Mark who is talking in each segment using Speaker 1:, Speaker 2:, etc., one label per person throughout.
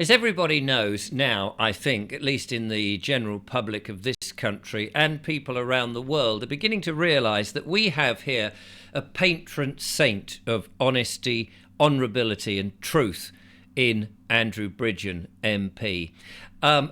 Speaker 1: As everybody knows now, I think, at least in the general public of this country and people around the world, are beginning to realise that we have here a patron saint of honesty, honourability and truth in Andrew Bridgen, MP.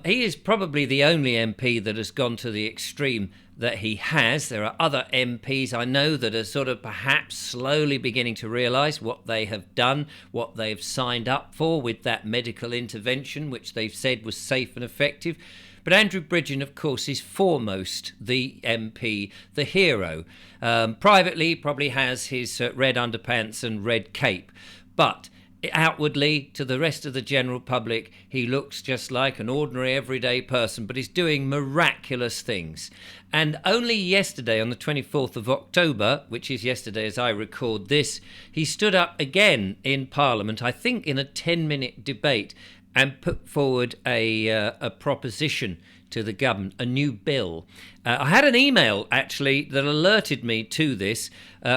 Speaker 1: He is probably the only MP that has gone to the extreme that he has. There are other MPs I know that are sort of perhaps slowly beginning to realise what they have done, what they've signed up for with that medical intervention, which they've said was safe and effective. But Andrew Bridgen, of course, is foremost the MP, the hero. Privately, probably has his red underpants and red cape. But outwardly, to the rest of the general public, he looks just like an ordinary everyday person, but he's doing miraculous things. And only yesterday, on the 24th of October, which is yesterday as I record this, he stood up again in Parliament, I think in a 10-minute debate, and put forward a proposition to the government, a new bill. I had an email, actually, that alerted me to this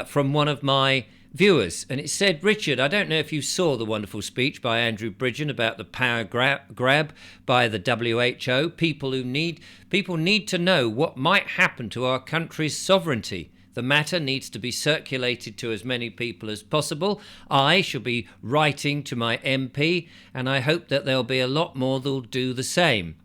Speaker 1: from one of my viewers, and it said, Richard, I don't know if you saw the wonderful speech by Andrew Bridgen about the power grab by the WHO. People need to know what might happen to our country's sovereignty. The matter needs to be circulated to as many people as possible. I shall be writing to my MP, and I hope that there'll be a lot more that'll do the same.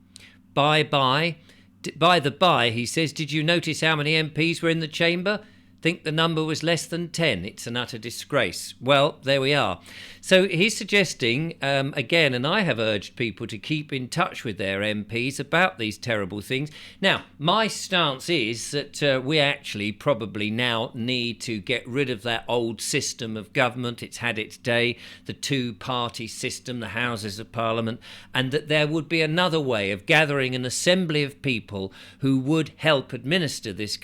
Speaker 1: By the by, he says, did you notice how many MPs were in the chamber? Think the number was less than 10. It's an utter disgrace. Well, there we are. So he's suggesting, again, and I have urged people to keep in touch with their MPs about these terrible things. Now, my stance is that we actually probably now need to get rid of that old system of government. It's had its day, the two-party system, the Houses of Parliament, and that there would be another way of gathering an assembly of people who would help administer this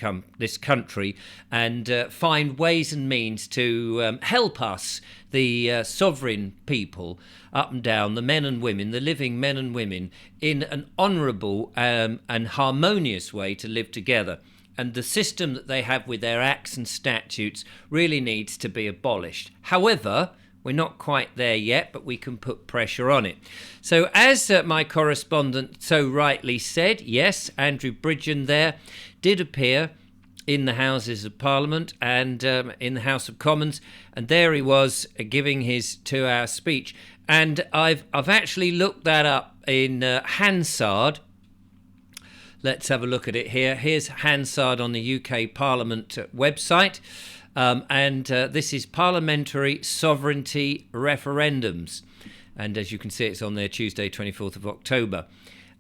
Speaker 1: country and find ways and means to help us, the sovereign people up and down, the men and women, the living men and women, in an honourable and harmonious way to live together. And the system that they have with their acts and statutes really needs to be abolished. However, we're not quite there yet, but we can put pressure on it. So as my correspondent so rightly said, yes, Andrew Bridgen there did appear in the Houses of Parliament and in the House of Commons, and there he was giving his 2-hour speech. And I've actually looked that up in Hansard. Let's have a look at it here. Here's Hansard on the UK Parliament website, and this is Parliamentary Sovereignty referendums. And as you can see, it's on there Tuesday, 24th of October.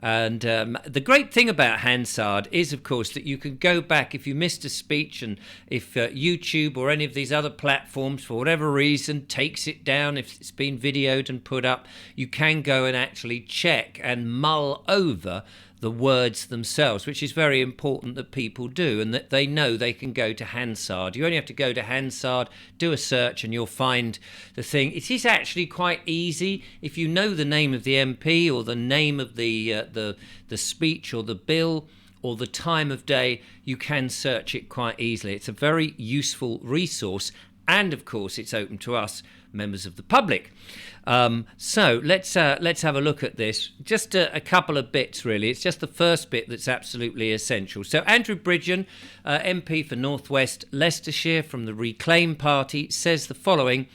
Speaker 1: And the great thing about Hansard is, of course, that you can go back if you missed a speech, and if YouTube or any of these other platforms, for whatever reason, takes it down, if it's been videoed and put up, you can go and actually check and mull over the words themselves, which is very important that people do, and that they know they can go to Hansard. You only have to go to Hansard, do a search, and you'll find the thing. It is actually quite easy. If you know the name of the MP or the name of the speech or the bill or the time of day, you can search it quite easily. It's a very useful resource, and of course it's open to us, members of the public. So let's have a look at this. Just a couple of bits, really. It's just the first bit that's absolutely essential. So Andrew Bridgen, MP for North West Leicestershire from the Reclaim Party, says the following: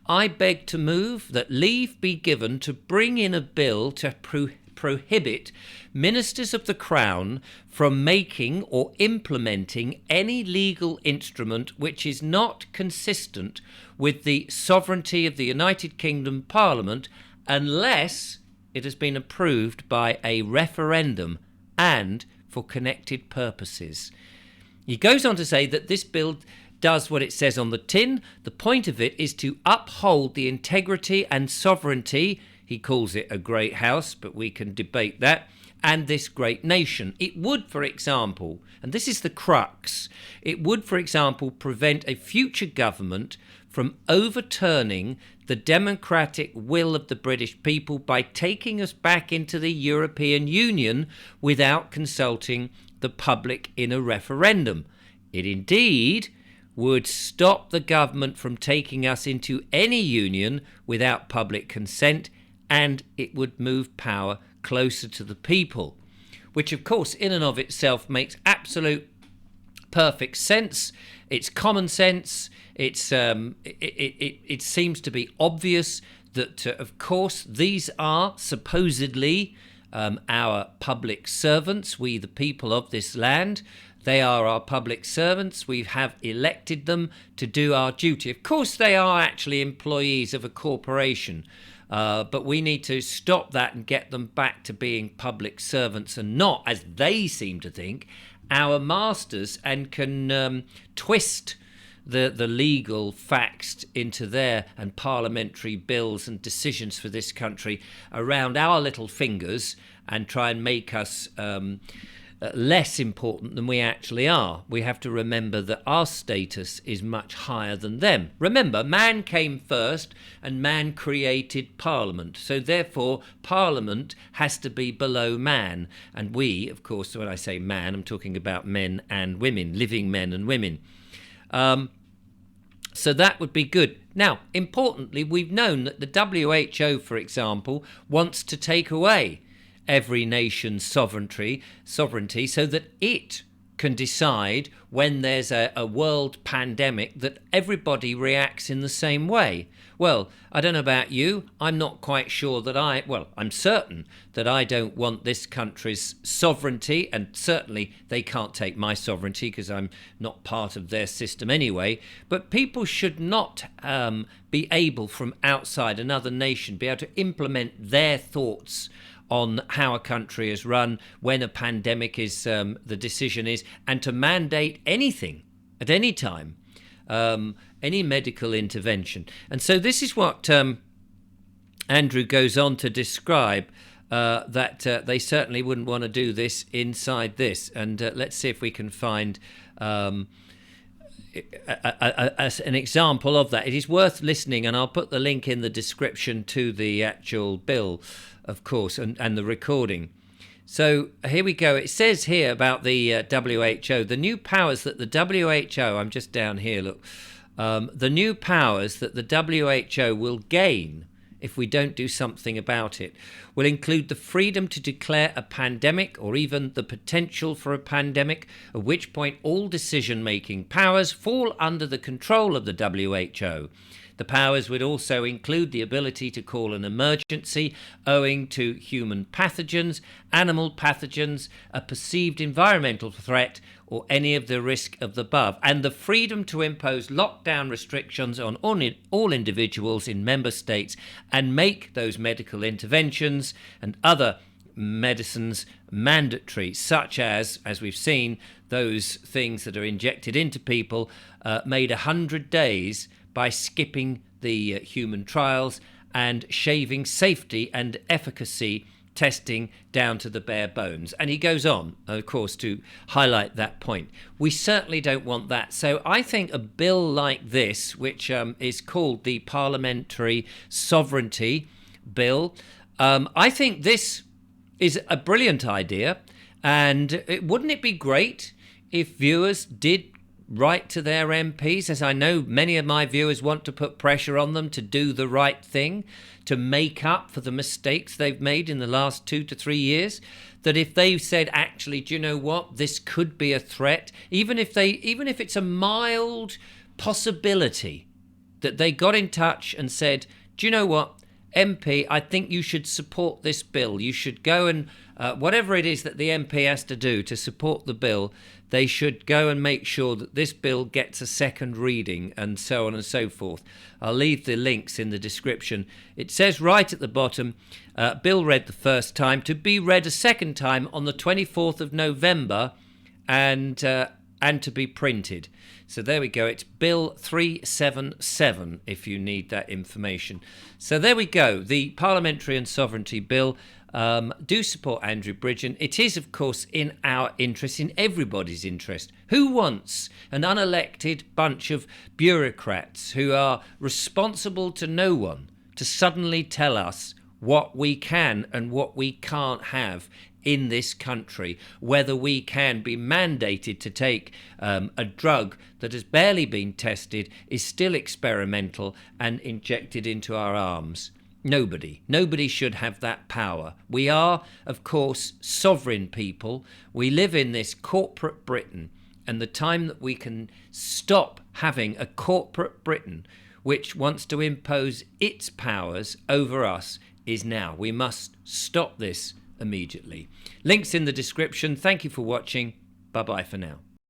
Speaker 1: I beg to move that leave be given to bring in a bill to prohibit ministers of the Crown from making or implementing any legal instrument which is not consistent with the sovereignty of the United Kingdom Parliament unless it has been approved by a referendum and for connected purposes. He goes on to say that this bill does what it says on the tin. The point of it is to uphold the integrity and sovereignty. He calls it a great house, but we can debate that, and this great nation. It would, for example, and this is the crux, it would, for example, prevent a future government from overturning the democratic will of the British people by taking us back into the European Union without consulting the public in a referendum. It indeed would stop the government from taking us into any union without public consent, and it would move power closer to the people, which of course in and of itself makes absolute perfect sense. It's common sense. It seems to be obvious that of course these are supposedly our public servants, we the people of this land. They are our public servants. We have elected them to do our duty. Of course, they are actually employees of a corporation, but we need to stop that and get them back to being public servants and not, as they seem to think, our masters, and can twist the legal facts into their and parliamentary bills and decisions for this country around our little fingers and try and make us less important than we actually are. We have to remember that our status is much higher than them. Remember, man came first and man created Parliament. So therefore, Parliament has to be below man. And we, of course, when I say man, I'm talking about men and women, living men and women. So that would be good. Now, importantly, we've known that the WHO, for example, wants to take away every nation's sovereignty so that it can decide when there's a world pandemic that everybody reacts in the same way. Well, I don't know about you. I'm not quite sure that I'm certain that I don't want this country's sovereignty, and certainly they can't take my sovereignty because I'm not part of their system anyway. But people should not be able from outside another nation be able to implement their thoughts on how a country is run, when a pandemic is the decision is, and to mandate anything at any time, any medical intervention. And so this is what Andrew goes on to describe, that they certainly wouldn't want to do this inside this. And let's see if we can find an example of that. It is worth listening, and I'll put the link in the description to the actual bill, of course, and the recording. So here we go. It says here about the WHO, the new powers that the WHO, I'm just down here, look, the new powers that the WHO will gain if we don't do something about it will include the freedom to declare a pandemic or even the potential for a pandemic, at which point all decision-making powers fall under the control of the WHO. The powers would also include the ability to call an emergency owing to human pathogens, animal pathogens, a perceived environmental threat, or any of the risk of the above, and the freedom to impose lockdown restrictions on all individuals in member states and make those medical interventions and other medicines mandatory, such as we've seen, those things that are injected into people made 100 days by skipping the human trials and shaving safety and efficacy testing down to the bare bones. And he goes on, of course, to highlight that point. We certainly don't want that. So I think a bill like this, which is called the Parliamentary Sovereignty Bill, I think this is a brilliant idea. And wouldn't it be great if viewers did write to their MPs, as I know many of my viewers want to put pressure on them to do the right thing, to make up for the mistakes they've made in the last 2 to 3 years, that if they said, actually, do you know what, this could be a threat, even if it's a mild possibility, that they got in touch and said, do you know what, MP, I think you should support this bill. You should go and, whatever it is that the MP has to do to support the bill, they should go and make sure that this bill gets a second reading, and so on and so forth. I'll leave the links in the description. It says right at the bottom, bill read the first time, to be read a second time on the 24th of November, and to be printed. So there we go. It's Bill 377 if you need that information. So there we go. The Parliamentary and Sovereignty Bill. Do support Andrew Bridgen. It is, of course, in our interest, in everybody's interest. Who wants an unelected bunch of bureaucrats who are responsible to no one to suddenly tell us what we can and what we can't have in this country, whether we can be mandated to take a drug that has barely been tested, is still experimental, and injected into our arms? Nobody should have that power. We are, of course, sovereign people. We live in this corporate Britain, and the time that we can stop having a corporate Britain which wants to impose its powers over us is now. We must stop this immediately. Links in the description. Thank you for watching. Bye-bye for now.